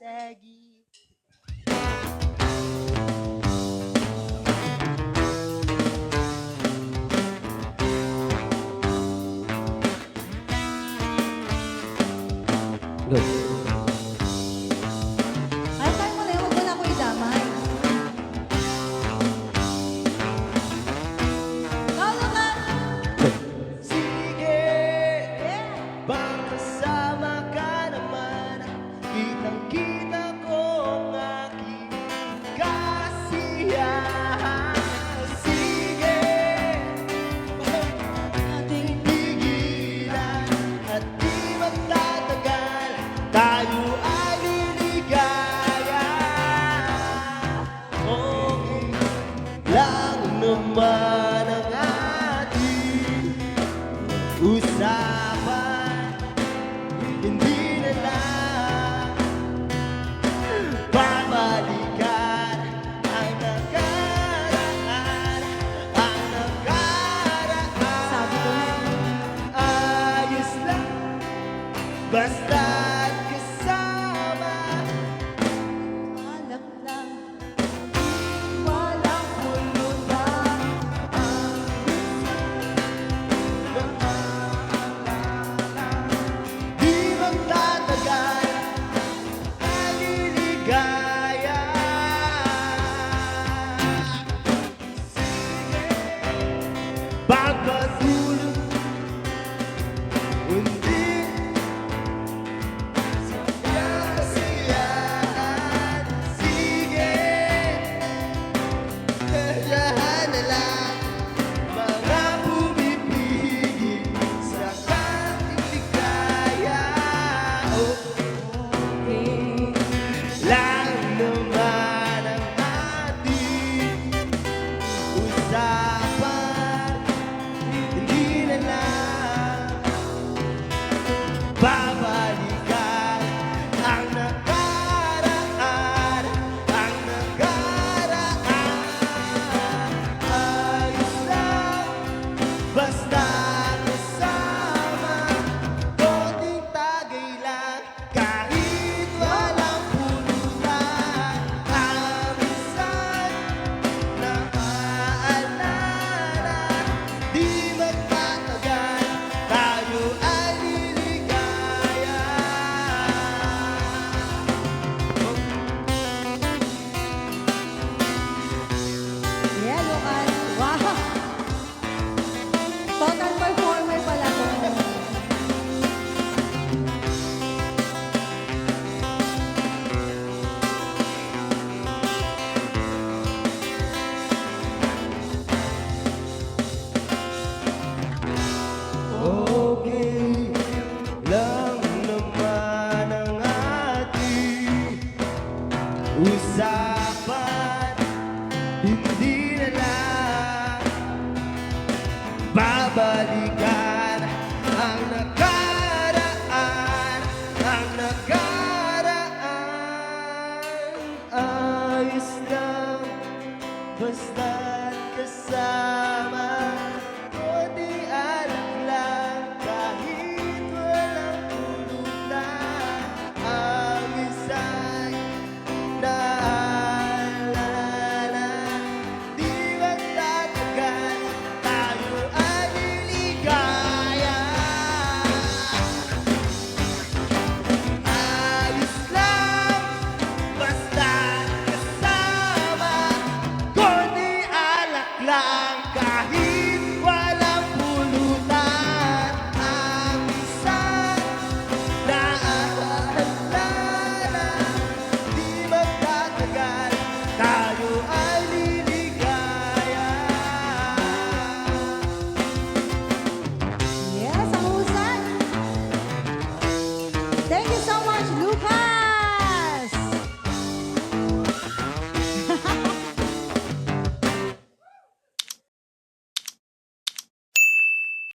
Segi. Good. Ay, kaya mo na yun. Huwag mo na ako idamay. Kaulo ka! Sige, bang kasama ka naman. Kitang-kita ko ang aking kasiyahan. Sige, Ating pigilan at di magtatagal. Tayo ay liligaya. Okay lang naman ang ating usapan. Hindi na lang babalikan ang nakaraan. Ang nakaraan sabi ko na. ayos lang basta't kasama. Alam lang. Walang pulutan. Di magtatagal, naliligaya. Pagpatuloy, hindi sa kasiyahan. Sige, kaya na lang mga pumipigil sa katigligaya. Okay. Lang naman ang ating usapan. Hindi na lang babalikan ang nakaraan. Ang nakaraan ayos lang basta kasama. Konting tagay lang kahit walang pulutan. Ang minsan naaalala, di magtatagal, tayo ay liligaya. Yeah, Lucas. Wow! Total performer pala to. Okay lang naman ang ating usapan. Hindi na lang babalikan ang nakaraan. Ang nakaraan ayos lang basta't kasama. Kundi alak lang kahit walang pulutan. Ang isa'y naalala, di magtatagal, tayo ay liligaya. Ayos lang basta't kasama. Kundi alak lang kahit walang pulutan. Ang isang naaalala, di magtatagal, tayo ay liligaya. Yes, ang husay. Thank you so